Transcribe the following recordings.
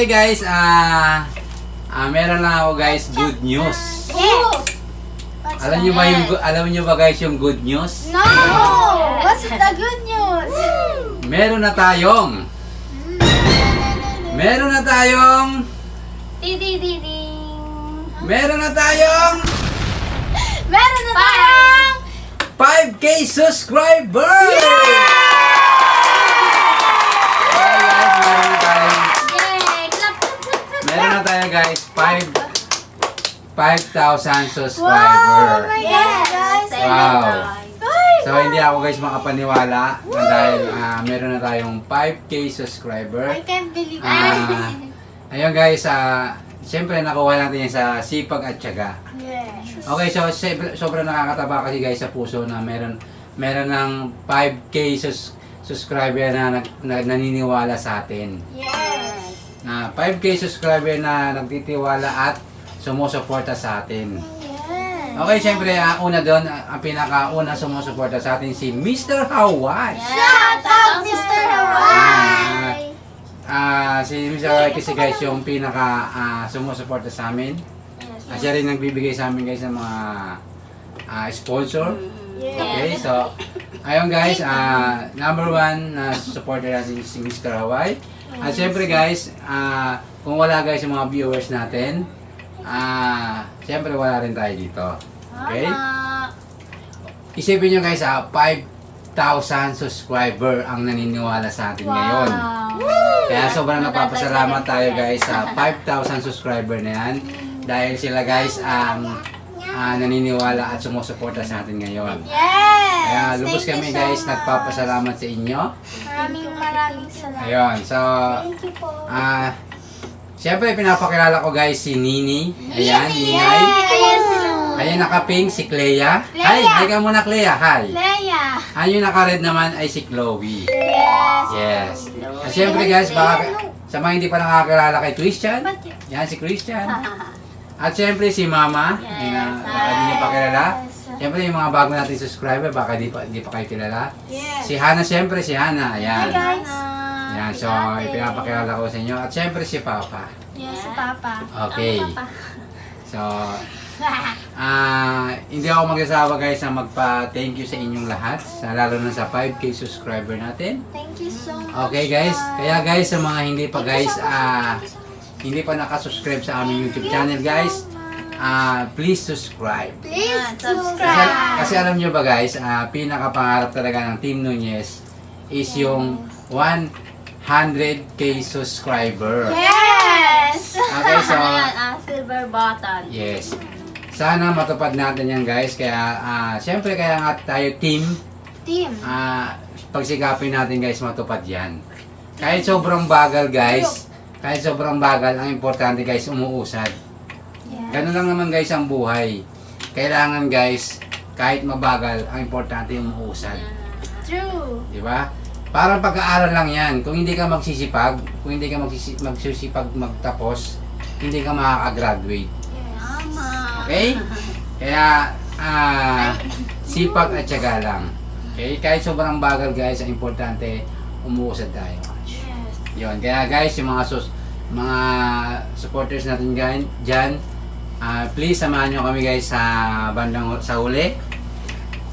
Okay guys, meron lang ako guys good news. Yes. Alam niyo ba guys yung good news? No! What's the good news? Meron na tayong Meron na tayong Meron na tayong 5K subscriber! Meron na tayo guys 5,000 subscriber. Wow, my God, guys. Wow. So hindi ako guys makapaniwala na dahil meron na tayong 5K subscriber. I can't believe it. Ayun guys, siyempre nakuha natin yan sa sipag at tiyaga. Yes. Okay, so sobrang nakakataba kasi guys sa puso na meron ng 5K subscriber na naniniwala sa atin. Yes. Na 5K subscriber na nagtitiwala at sumusuporta sa atin. Yes. Okay, siyempre una doon, ang pinakauna sumusuporta sa atin si Mr. Hawaii. Shout out, Mr. Hawaii! Si Mr. Hawaii kasi guys yung pinaka sumusuporta sa amin. Siya rin nagbibigay sa amin guys ng mga sponsor. Okay, so ayun guys, number 1 na supporter natin si Mr. Hawaii. At syempre guys, kung wala guys yung mga viewers natin, syempre wala rin tayo dito. Okay? Isipin nyo guys, 5,000 subscriber ang naniniwala sa atin ngayon. Kaya sobrang napapasalamat tayo guys sa 5,000 subscriber na yan. Dahil sila guys ang naniniwala at sumusuporta sa atin ngayon. Yes! Kaya lubos Thank kami you so guys, much. nagpapasalamat sa inyo. Maraming salamat. Ayun, so Thank you po. siyempre pinapakilala ko guys si Nini. Ayan, Ninay. Yes! Ayan naka-pink si Clea. Clea. Hi ka muna Clea, hi. Leia! Ayun naka-red naman ay si Chloe. Yes! Yes. At siyempre guys, baka sa mga hindi pa nakakilala kay Christian, yan si Christian. At siyempre si Mama, baka di niyo pa kilala. Siyempre yung mga bago nating subscriber, baka di pa kayo kilala. Yes! Si Hana, siyempre si Hana, Hi ayan. guys! Yan, so ipinapakilala ko sa inyo. At siyempre si Papa. Yes, si Papa. Okay. So, hindi ako magsasawa guys na magpa-thank you sa inyong lahat, lalo na sa 5K subscriber natin. Thank you so much. Okay guys, kaya guys sa mga hindi pa guys, hindi pa nakasubscribe sa aming YouTube channel guys, please subscribe. Please Kasi, subscribe. kasi alam nyo ba guys, pinakapangarap talaga ng Team Nunez is yung 100K subscriber. Yes! Okay, so silver button. yes. Sana matupad natin yan guys. Kaya syempre kaya nga tayo team, Team. pagsikapin natin guys matupad yan. Kahit sobrang bagal guys, kahit sobrang bagal, ang importante guys umuusad. Yes. Ganun lang naman guys ang buhay. Kailangan guys, kahit mabagal, ang importante umuusad. True. Di ba? Parang pag-aaral lang yan. Kung hindi ka magsisipag, kung hindi ka magsisipag magtapos, hindi ka makaka-graduate. Tama. Okay? Kaya, sipag at tiyaga lang. Okay? Kahit sobrang bagal guys, ang importante, umuusad tayo. Yes. Yun. Kaya guys, yung mga supporters natin dyan, please samahan nyo kami guys sa huli.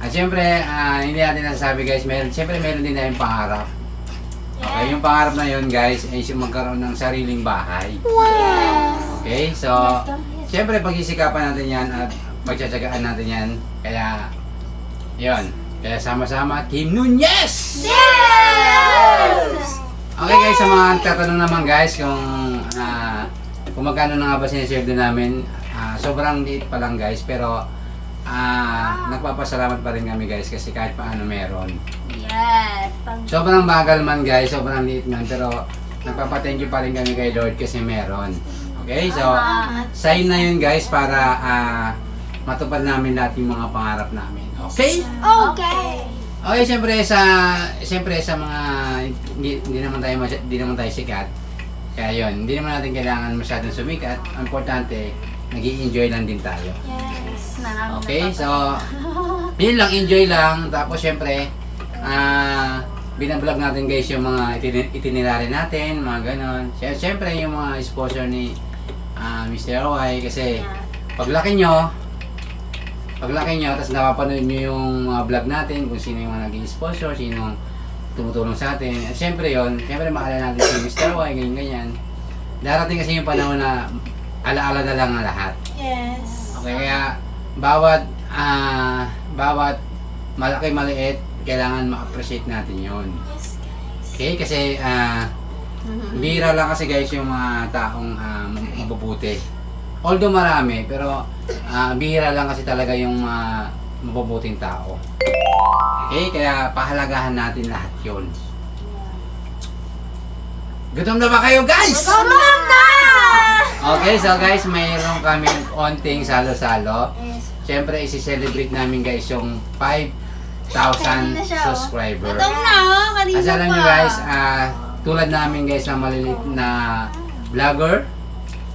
At syempre, hindi natin nasasabi guys, syempre meron din tayong pangarap. Okay, yung pangarap na yun guys, ay yung magkaroon ng sariling bahay. Yes. Okay, so, syempre pagsisikapan natin yan at pagtsatsagaan natin yan. Kaya, yun. Kaya sama-sama, Team Nunez! Yes! Okay guys, sa mga tatanong naman guys, kung magkano na nga ba sinesweldo namin, sobrang liit pa lang guys, pero nagpapasalamat pa rin kami guys kasi kahit paano meron. Yes. Sobrang bagal man guys, sobrang liit man, pero nagpapa-thank you pa rin kami kay Lord kasi meron. Okay, so sign na yun guys para matupad namin lahat yung mga pangarap namin. Okay? Okay. Okay, siyempre sa mga hindi naman tayo sikat. Kaya yun, hindi naman natin kailangan masyadong sumikat. Ang importante, nag-i-enjoy lang din tayo. Yes. Okay, so yun lang, enjoy lang. Tapos syempre, binablog natin guys yung mga itinerary natin, mga ganon. Siyempre yung mga sponsor ni Mr. Y kasi paglaki nyo, tapos napapanood nyo yung mga vlog natin, kung sino yung mga naging sponsor, sino yung tumutulong sa atin. At syempre maalala natin si Mr. Y, ganyan. Darating kasi yung panahon na alaala na lang ang lahat. Yes. Okay, kaya bawat malaki maliit, kailangan ma-appreciate natin yon. Yes, guys. Okay, kasi bihira lang kasi guys yung mga taong mabubuti. Although marami, pero bihira lang kasi talaga yung mabubuting tao. Okay, kaya pahalagahan natin lahat yon. Gutom na ba kayo guys? Gutom na! Okay, so guys, mayroon kami konting salo-salo. Yes. Siyempre, isi-celebrate namin guys yung 5,000 subscriber. Gutom na oh, kanina As alam pa. nyo guys, tulad namin guys na malilit na vlogger,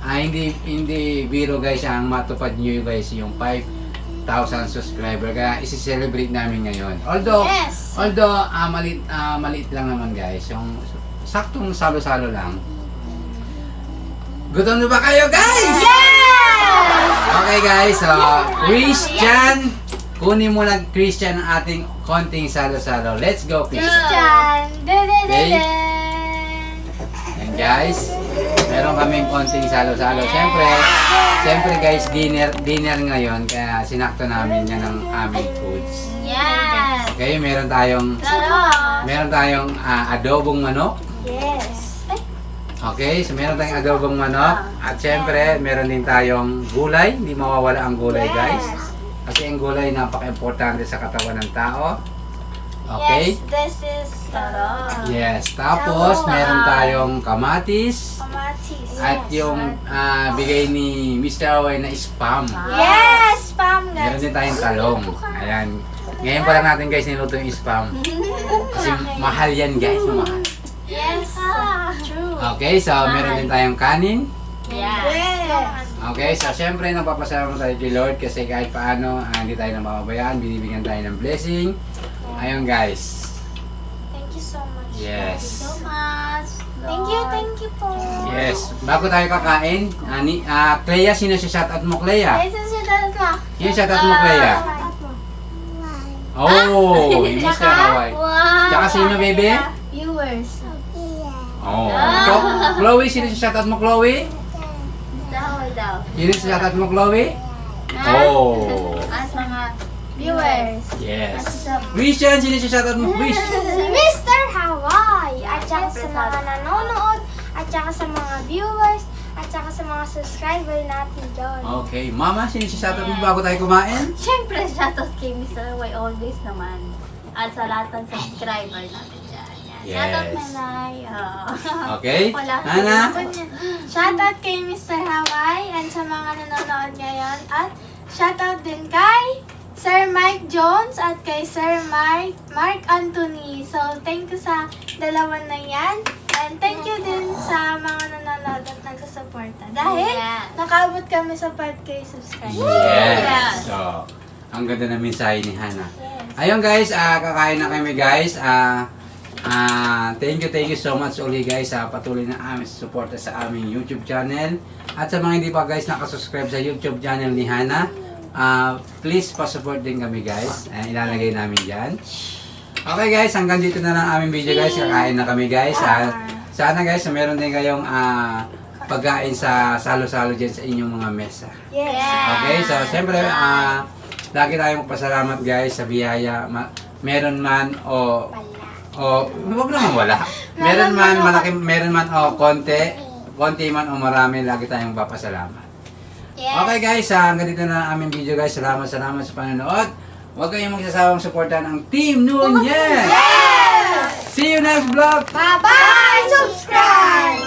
hindi biro guys ang matupad nyo guys yung 5,000 subscriber. Kaya isi-celebrate namin ngayon. Although Yes. maliit lang naman guys, yung saktong salo-salo lang. Gutom na ba kayo guys? Yes! Okay guys, so Christian, kunin mo na Christian ang ating konting salo-salo. Let's go Christian. Christian. Okay. Yan guys, meron kaming konting salo-salo. Siyempre guys, dinner ngayon, kaya sinakto namin yan ng aming foods. Yes. Okay, meron tayong adobong manok. Yes. Okay, so meron tayong adobong manok. At syempre, meron din tayong gulay. Hindi mawawala ang gulay guys. Kasi ang gulay napaka-importante sa katawan ng tao. Okay? Yes, this is Yes. Tapos, meron tayong kamatis. kamatis. At yung bigay ni Mr. Away na spam. Yes, spam guys. Meron din tayong talong. Ayan. Ngayon pa lang natin guys niluto yung spam. Kasi mahal yan guys. Mahal. Yes. True. Okay, so meron din tayong kanin. Yes. Okay, so syempre napapasalamat tayo kay Lord kasi kahit paano hindi tayo napapabayaan, binibigyan tayo ng blessing. Ayun guys. Thank you so much. Yes. So much. Thank you po. Yes. Bago tayo kakain, Clea, sino si shoutout mo, Clea? Yes, susunod mo. Sino shoutout mo, Clea? Oh, Mr. Hawaii. Tsaka sino, baby? Viewers. Oh. Ikaw, Chloe, sino si shoutout mo, Chloe? Daw. Sino si shoutout mo, Chloe? Oh. At mga viewers. Yes. Christian, sino si shoutout mo, Chris? Si Mr. Hawaii. At saka sa mga nanonood. At saka sa mga viewers. At saka sa mga subscriber natin dyan. Okay. Mama, sino si shoutout mo bago tayo kumain? Siyempre, shoutout kay Mr. Y always naman. At sa lahat ng subscriber natin dyan. Yan. Yes. Shoutout, Nanay. Okay. Wala. Hana? Shoutout kay Mr. Hawaii and sa mga nanonood ngayon. At shoutout din kay Sir Mike Jones at kay Sir Mark Anthony. So, thank you sa dalawa na yan. And thank you din sa mga nanonood at nagsusuporta. Dahil Yeah. nakaabot kami sa 5K subscribers. Yes. So, ang ganda na mensahe ni Hana. Yes. Ayun guys, kakain na kami guys. Thank you so much uli guys sa patuloy na suporta sa aming YouTube channel. At sa mga hindi pa guys nakasubscribe sa YouTube channel ni Hana, please pa-support din kami guys. Ilalagay namin dyan. Okay guys, hanggang dito na lang aming video guys. Kakain na kami guys. Sana guys, meron din kayong pagkain sa salo-salo dyan sa inyong mga mesa. Yes. Okay, so siyempre, lagi tayong magpasalamat guys sa biyaya. Meron man o wag naman wala. Meron man malaki, meron man o konti man o marami, lagi tayong papasalamat. Yes. Okay guys, hanggang dito na ang aming video guys. Salamat sa panonood. Huwag kayong magsasawang suportahan ang Team Nunez. Yes! See you next vlog. Bye-bye! Subscribe!